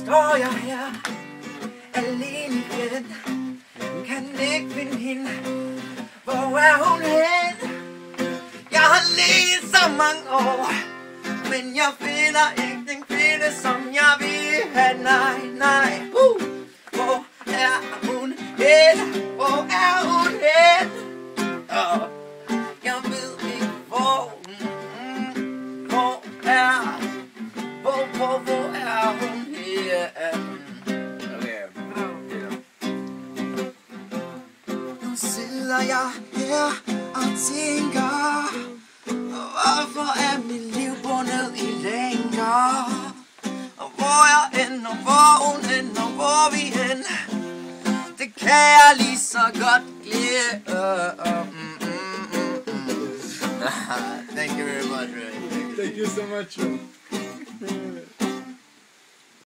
står jeg her alene igen. Kan ikke finde hende. Hvor er hun hen? Jeg har levet så mange år, men jeg finder ikke den kvinde, som jeg vil have. Nej, nej. Hvor er hun hen? Hvor er hun hen? Jeg ved ikke hvor. Hvor er hun her? Nu sidder jeg her og tænker, hvorfor er mit liv bundet i lænker? Og hvor jeg ender, hvor hun ender, hvor vi hen, det kan jeg lige så godt glemme. Thank you very much, Ray. Thank you so much.